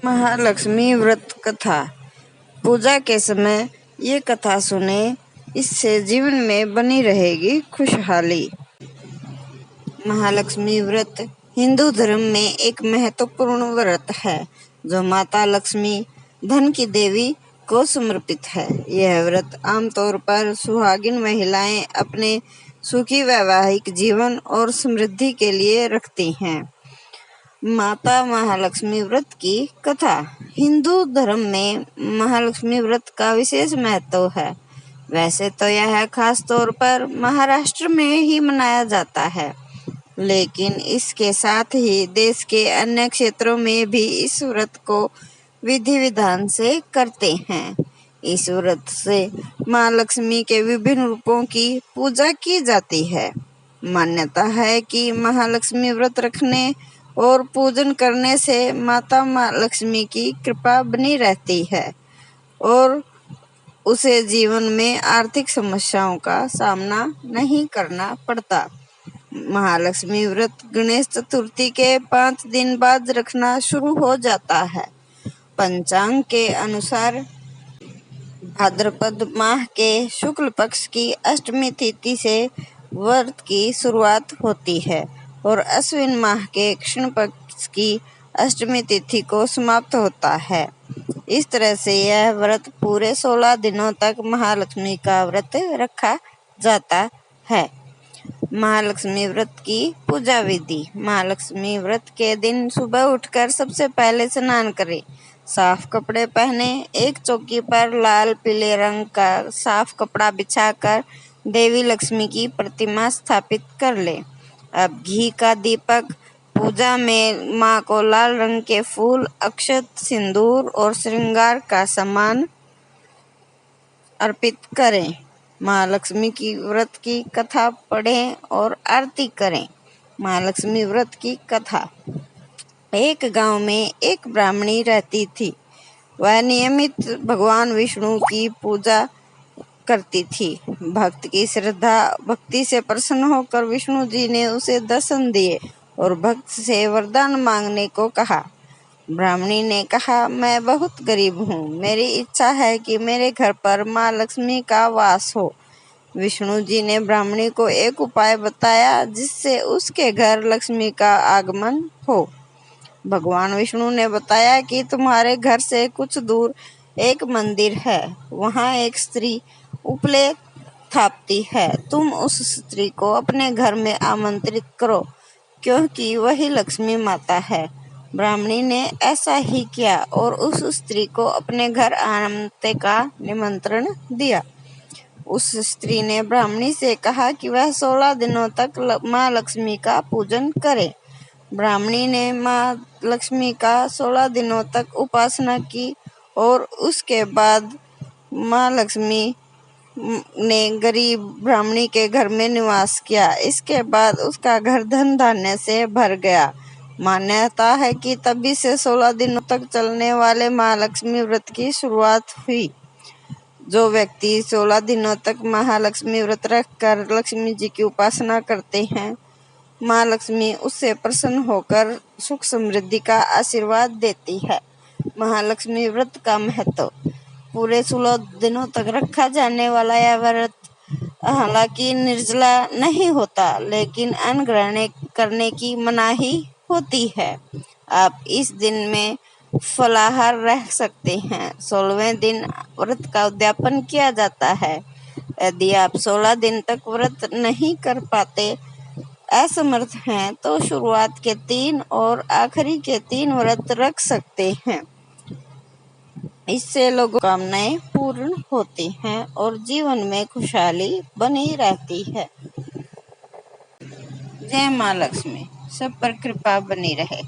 महालक्ष्मी व्रत कथा। पूजा के समय ये कथा सुने, इससे जीवन में बनी रहेगी खुशहाली। महालक्ष्मी व्रत हिंदू धर्म में एक महत्वपूर्ण व्रत है जो माता लक्ष्मी, धन की देवी को समर्पित है। यह व्रत आमतौर पर सुहागिन महिलाएं अपने सुखी वैवाहिक जीवन और समृद्धि के लिए रखती हैं। माता महालक्ष्मी व्रत की कथा। हिंदू धर्म में महालक्ष्मी व्रत का विशेष महत्व है। वैसे तो यह खास तौर पर महाराष्ट्र में ही मनाया जाता है, लेकिन इसके साथ ही देश के अन्य क्षेत्रों में भी इस व्रत को विधि विधान से करते हैं। इस व्रत से मां लक्ष्मी के विभिन्न रूपों की पूजा की जाती है। मान्यता है कि महालक्ष्मी व्रत रखने और पूजन करने से माता मां लक्ष्मी की कृपा बनी रहती है और उसे जीवन में आर्थिक समस्याओं का सामना नहीं करना पड़ता। महालक्ष्मी व्रत गणेश चतुर्थी के 5 दिन बाद रखना शुरू हो जाता है। पंचांग के अनुसार भाद्रपद माह के शुक्ल पक्ष की अष्टमी तिथि से व्रत की शुरुआत होती है और अश्विन माह के कृष्ण पक्ष की अष्टमी तिथि को समाप्त होता है। इस तरह से यह व्रत पूरे 16 दिनों तक महालक्ष्मी का व्रत रखा जाता है। महालक्ष्मी व्रत की पूजा विधि। महालक्ष्मी व्रत के दिन सुबह उठकर सबसे पहले स्नान करें, साफ कपड़े पहने, एक चौकी पर लाल पीले रंग का साफ कपड़ा बिछाकर देवी लक्ष्मी की प्रतिमा स्थापित कर ले। अब घी का दीपक, पूजा में मां को लाल रंग के फूल, अक्षत, सिंदूर और श्रृंगार का सामान अर्पित करें। महालक्ष्मी की व्रत की कथा पढ़ें और आरती करें। महालक्ष्मी व्रत की कथा। एक गांव में एक ब्राह्मणी रहती थी। वह नियमित भगवान विष्णु की पूजा करती थी। भक्त की श्रद्धा भक्ति से प्रसन्न होकर विष्णु जी ने उसे दर्शन दिए और भक्त से वरदान मांगने को कहा। ब्राह्मणी ने कहा, मैं बहुत गरीब हूँ, मेरी इच्छा है कि मेरे घर पर माँ लक्ष्मी का वास हो। विष्णु जी ने ब्राह्मणी को एक उपाय बताया जिससे उसके घर लक्ष्मी का आगमन हो। भगवान विष्णु ने बताया कि तुम्हारे घर से कुछ दूर एक मंदिर है, वहाँ एक स्त्री उपले थापती है। तुम उस स्त्री को अपने घर में आमंत्रित करो, क्योंकि वही लक्ष्मी माता है। ब्राह्मणी ने ऐसा ही किया और उस स्त्री को अपने घर आने का निमंत्रण दिया। उस स्त्री ने ब्राह्मणी से कहा कि वह 16 दिनों तक माँ लक्ष्मी का पूजन करे। ब्राह्मणी ने माँ लक्ष्मी का 16 दिनों तक उपासना की और उसके बाद माँ लक्ष्मी ने गरीब ब्राह्मणी के घर में निवास किया। इसके बाद उसका घर धन धान्य से भर गया। मान्यता है कि तभी से 16 दिनों तक चलने वाले महालक्ष्मी व्रत की शुरुआत हुई। जो व्यक्ति 16 दिनों तक महालक्ष्मी व्रत रखकर लक्ष्मी जी की उपासना करते हैं, माँ लक्ष्मी उससे प्रसन्न होकर सुख समृद्धि का आशीर्वाद देती है। महालक्ष्मी व्रत का महत्व। पूरे 16 दिनों तक रखा जाने वाला यह व्रत हालांकि निर्जला नहीं होता, लेकिन अन्न ग्रहण करने की मनाही होती है। आप इस दिन में फलाहार रह सकते हैं। 16वें दिन व्रत का उद्यापन किया जाता है। यदि आप 16 दिन तक व्रत नहीं कर पाते, असमर्थ हैं, तो शुरुआत के 3 और आखिरी के 3 व्रत रख सकते हैं। इससे लोगों की कामनाएं पूर्ण होती हैं और जीवन में खुशहाली बनी रहती है। जय मां लक्ष्मी। सब पर कृपा बनी रहे।